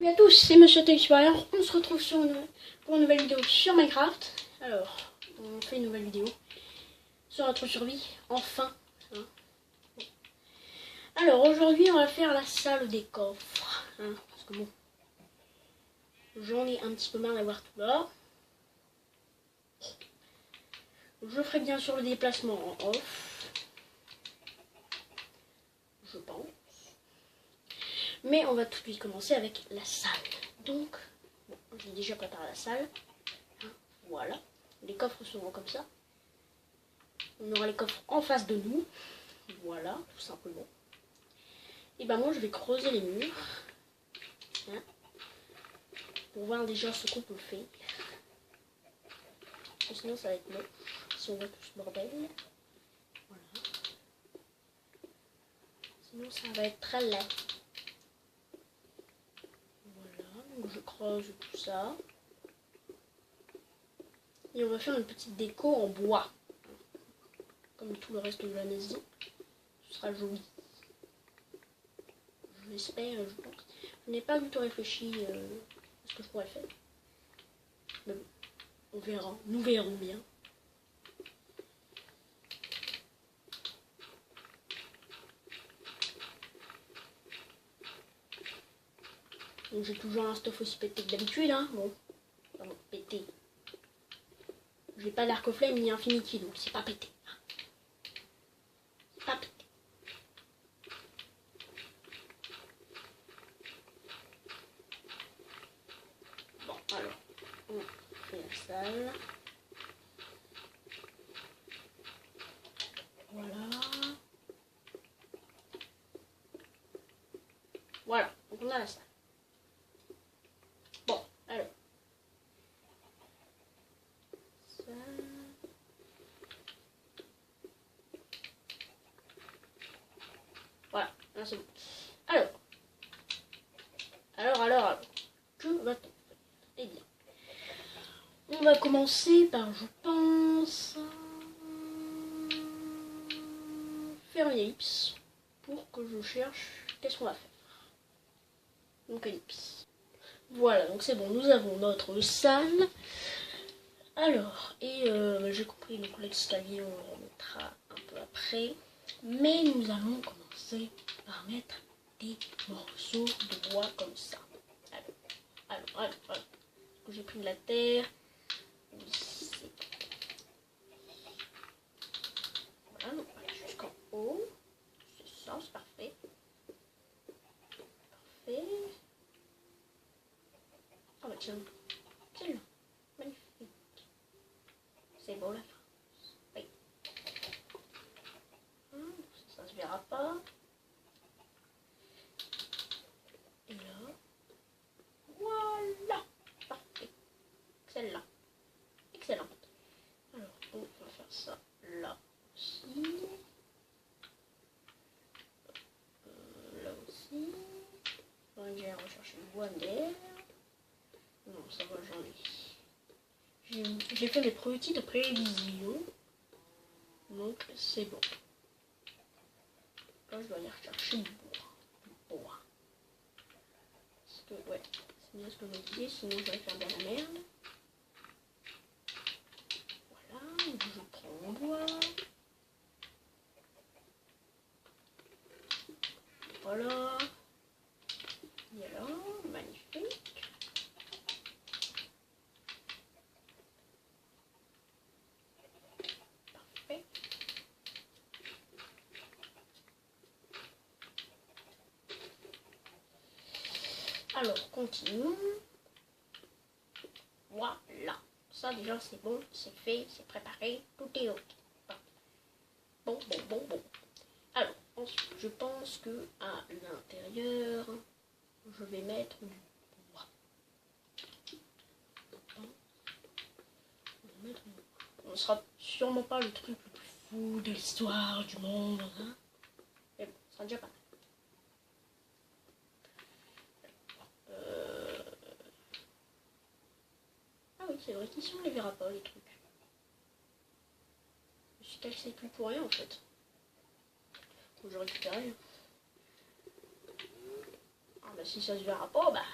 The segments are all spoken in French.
Salut à tous, c'est Monsieur Explorer. On se retrouve pour une nouvelle vidéo sur Minecraft. Alors, on fait une nouvelle vidéo sur notre survie, enfin. Hein. Alors, aujourd'hui, on va faire la salle des coffres. Hein, parce que bon, j'en ai un petit peu marre d'avoir tout là. Je ferai bien sûr le déplacement en off. Je pense. Mais on va tout de suite commencer avec la salle. Donc, bon, j'ai déjà préparé la salle. Hein, voilà. Les coffres seront comme ça. On aura les coffres en face de nous. Voilà, tout simplement. Et ben moi, je vais creuser les murs. Hein, pour voir déjà ce qu'on peut faire. Parce que sinon, ça va être moche. Si on voit tout ce bordel. Voilà. Sinon, ça va être très laid. Donc je creuse tout ça. Et on va faire une petite déco en bois. Comme tout le reste de la maison. Ce sera joli. Je l'espère, je pense. Je n'ai pas du tout réfléchi à ce que je pourrais faire. Mais bon, on verra. Nous verrons bien. Donc j'ai toujours un stuff aussi pété que d'habitude, hein. Bon, pardon, pété. J'ai pas d'arc flame ni infinity, donc c'est pas pété. C'est pas pété. Bon, alors, on fait la salle. Voilà. Voilà, donc on a la salle. Bon, alors. Ça. Voilà, là c'est bon. Alors. Que va-t-on faire? Eh bien, on va commencer par, je pense, faire une ellipse pour que je cherche qu'est-ce qu'on va faire. Donc ellipse. Voilà, donc c'est bon, nous avons notre salle. Alors, et j'ai compris, donc l'escalier on le remettra un peu après. Mais nous allons commencer par mettre des morceaux de bois comme ça. Alors. J'ai pris de la terre. Voilà, donc voilà, jusqu'en haut. C'est ça, c'est parfait. Parfait. Oh bah tiens, celle-là. Magnifique. C'est beau la France. Oui. Ça se verra pas. Et là. Voilà. Parfait. Celle-là. Excellent. Alors, on va faire ça là aussi. Là aussi. On va déjà rechercher le bois d'air. Non, ça va, j'en ai. J'ai fait mes petites prévisions. Donc, c'est bon. Là, je dois aller rechercher du bois. Parce que, ouais, c'est bien ce que je me disais, sinon je vais faire de la merde. Voilà, donc je prends mon bois. Voilà. Et alors, magnifique. Parfait. Alors, continuons. Voilà. Ça, déjà, c'est bon, c'est fait, c'est préparé, tout est ok. Bon. Alors, ensuite, je pense que à l'intérieur, je vais mettre du bois. On sera sûrement pas le truc le plus fou de l'histoire du monde, hein. Mais bon, ça sera déjà pas mal. Ah oui, c'est vrai qu'ici on les verra pas, les trucs. Je suis caché plus pour rien en fait. Faut que je récupère. Ah bah si ça se verra pas, bah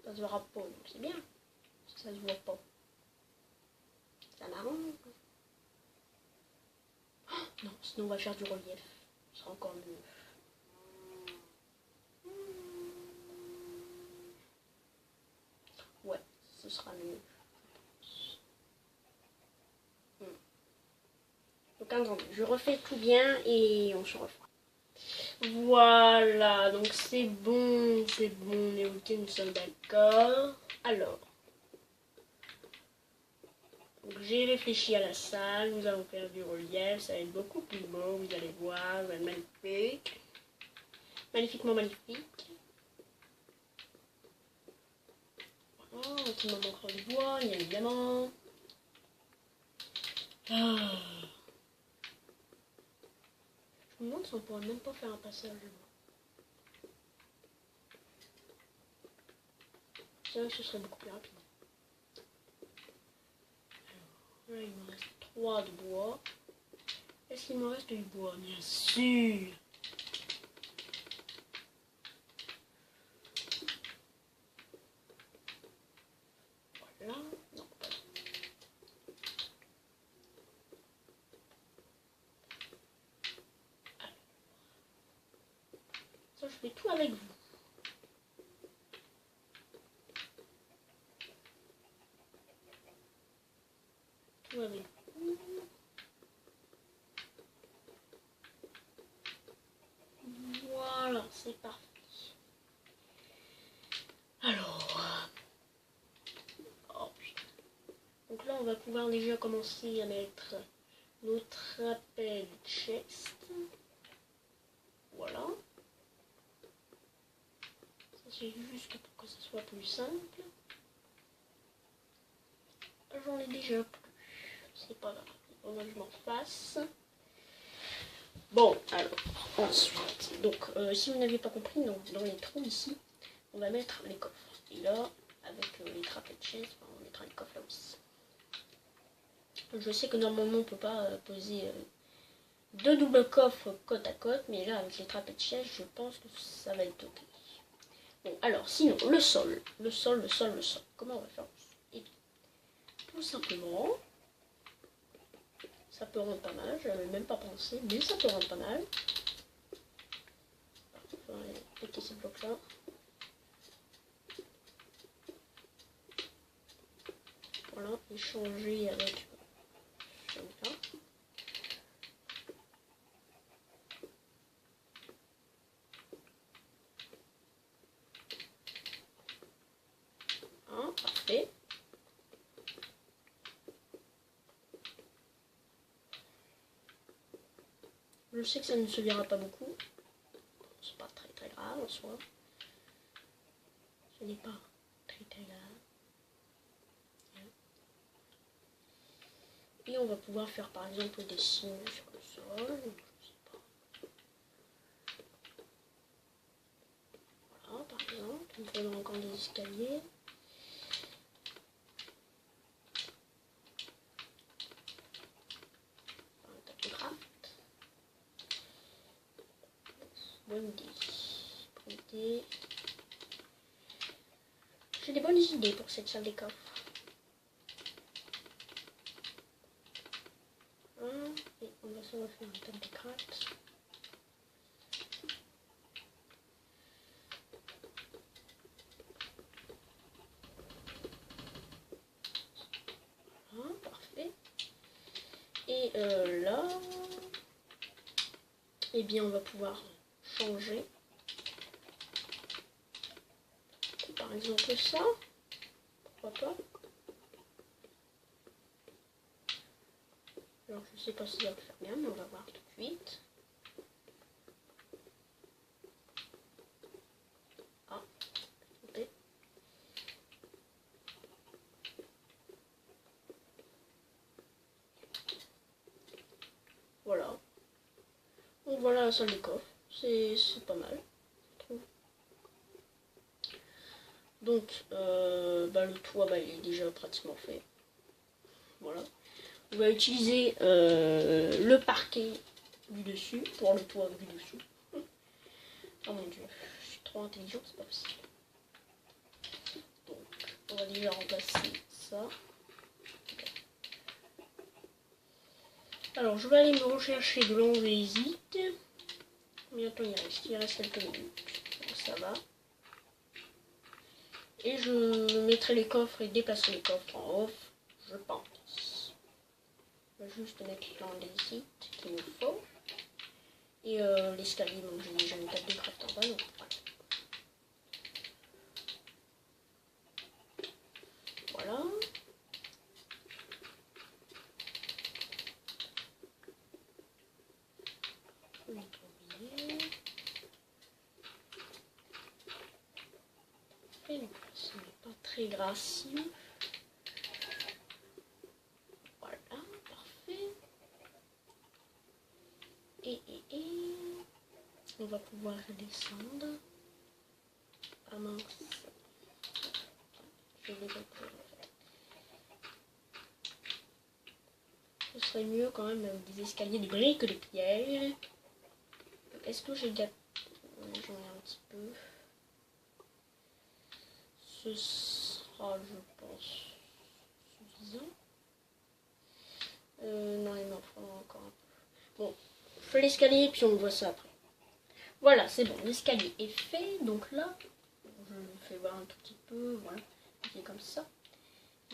Ça se verra pas, donc c'est bien. Parce que ça se voit pas. Ça m'arrange. Oh, non, sinon on va faire du relief. Ce sera encore mieux. Ouais, ce sera mieux. Donc attendez, je refais tout bien et on se refera. Voilà, donc c'est bon, on est ok, nous sommes d'accord. Alors, j'ai réfléchi à la salle, nous allons faire du relief, ça va être beaucoup plus beau, vous allez voir, ça va être magnifique. Magnifiquement magnifique. Voilà, il me manquera du bois, bien évidemment. Ah. Je me demande si on pourrait même pas faire un passage. C'est vrai que ce serait beaucoup plus rapide. Alors, là, il me reste 3 de bois. Est-ce qu'il me reste du bois? Bien sûr. Voilà. Non, pas là. Alors, ça, je fais tout avec vous. Tout avec vous. Voilà, c'est parfait. Alors, oh, donc là, on va pouvoir déjà commencer à mettre notre rappel chest. Voilà. Ça, c'est juste pour que ça soit plus simple. J'en ai déjà plus. C'est pas grave. On va que je m'en fasse. Bon, alors, ensuite, donc, si vous n'avez pas compris, donc, dans les trous ici, on va mettre les coffres. Et là, avec les trappes de chaise, on mettra les coffres là aussi. Je sais que normalement, on peut pas poser 2 doubles coffres côte à côte, mais là, avec les trappes de chaise, je pense que ça va être ok. Bon, alors, sinon, le sol. Comment on va faire? Et bien, tout simplement, ça peut rendre pas mal. Je n'avais même pas pensé, mais ça peut rendre pas mal. On va péter ces blocs-là. Voilà, échanger avec celui-là. Ah, parfait. Je sais que ça ne se verra pas beaucoup. C'est pas très grave en soi. Ce n'est pas très grave. Et on va pouvoir faire par exemple des signes sur le sol. Je sais pas. Voilà, par exemple. Il me faudra encore des escaliers. Un tapis craft. Bonne idée. Bonne idée. J'ai des bonnes idées pour cette salle des coffres. Et on va se refaire un tapis craft. Voilà, parfait. Et là, eh bien on va pouvoir changer. Par exemple ça, pourquoi pas. Alors je sais pas si ça va faire bien, mais on va voir tout de suite. Ah, ok. Voilà. Donc voilà la salle des coffres. C'est pas mal, je trouve. Donc le toit il est déjà pratiquement fait. Voilà. On va utiliser le parquet du dessus pour le toit du dessous. Oh mon dieu, je suis trop intelligente, c'est pas possible. On va déjà remplacer ça. Alors je vais aller me rechercher de l'angésite. Bientôt il reste quelques minutes. Donc, ça va. Et je mettrai les coffres et déplacerai les coffres en off, je pense. Je vais juste mettre l'andésite qu'il nous faut. Et l'escalier, donc j'ai déjà une table de craft en bas, donc voilà. Voilà. Et ce n'est pas très gracieux. Voilà, parfait. Et on va pouvoir descendre. Ah mince. Je vais ce serait mieux quand même avec des escaliers de briques que de pierre. Est-ce que j'ai déjà... J'en ai un petit peu. Ce sera, je pense, suffisant. Non, il m'en faudra encore un peu. Bon, je fais l'escalier puis on voit ça après. Voilà, c'est bon, l'escalier est fait. Donc là, je le fais voir un tout petit peu. Voilà, c'est comme ça.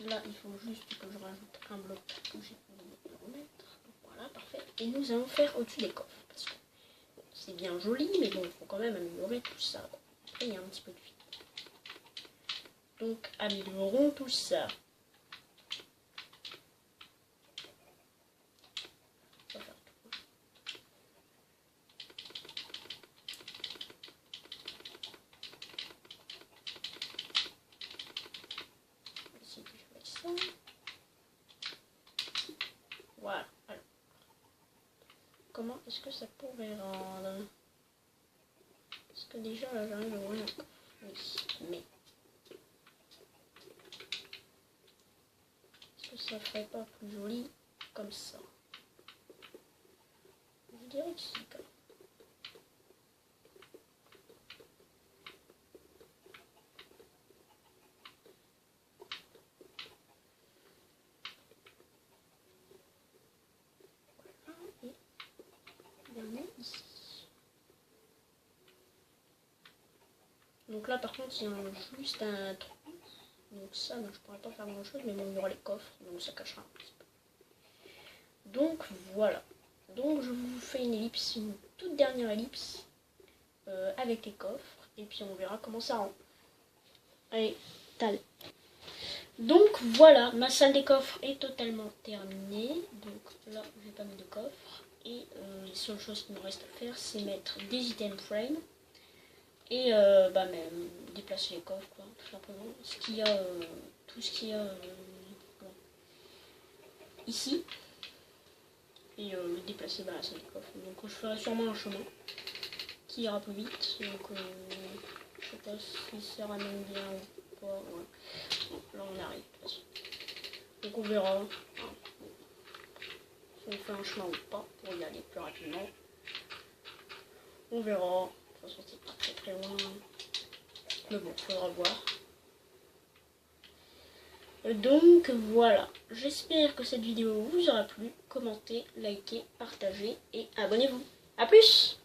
Là, il faut juste que je rajoute un bloc que j'ai oublié de remettre. Voilà, parfait. Et nous allons faire au-dessus des coffres. Parce que bon, c'est bien joli, mais bon, il faut quand même améliorer tout ça. Après, il y a un petit peu de vide. Donc, améliorons tout ça. On va faire tout. On va essayer de jouer ça. Voilà. Alors, comment est-ce que ça pourrait rendre? Est-ce que déjà là j'arrive à voir un coffre? Oui, mais est-ce que ça ferait pas plus joli comme ça? Je dirais que si, quand même. Ici. Donc là par contre il y a juste un trou. Donc ça je pourrais pas faire grand chose, mais bon il y aura les coffres, donc ça cachera un petit peu. Donc voilà. Donc je vous fais une ellipse, une toute dernière ellipse avec les coffres. Et puis on verra comment ça rend. Allez, tal. Donc voilà, ma salle des coffres est totalement terminée. Donc là j'ai pas mis de coffre. Et les seules choses qu'il me reste à faire, c'est mettre des item frames et même déplacer les coffres, quoi, tout simplement. Tout ce qu'il y a ici, et le déplacer à la salle des coffres. Donc je ferai sûrement un chemin qui ira plus vite. Donc je sais pas si ça ramène bien ou pas. Ouais. Bon, là on arrive de toute façon. Donc on verra. Hein. Si on fait un chemin ou pas pour y aller plus rapidement. On verra. De toute façon c'est pas très très loin. Mais bon, faudra voir. Donc voilà. J'espère que cette vidéo vous aura plu. Commentez, likez, partagez et abonnez-vous. A plus!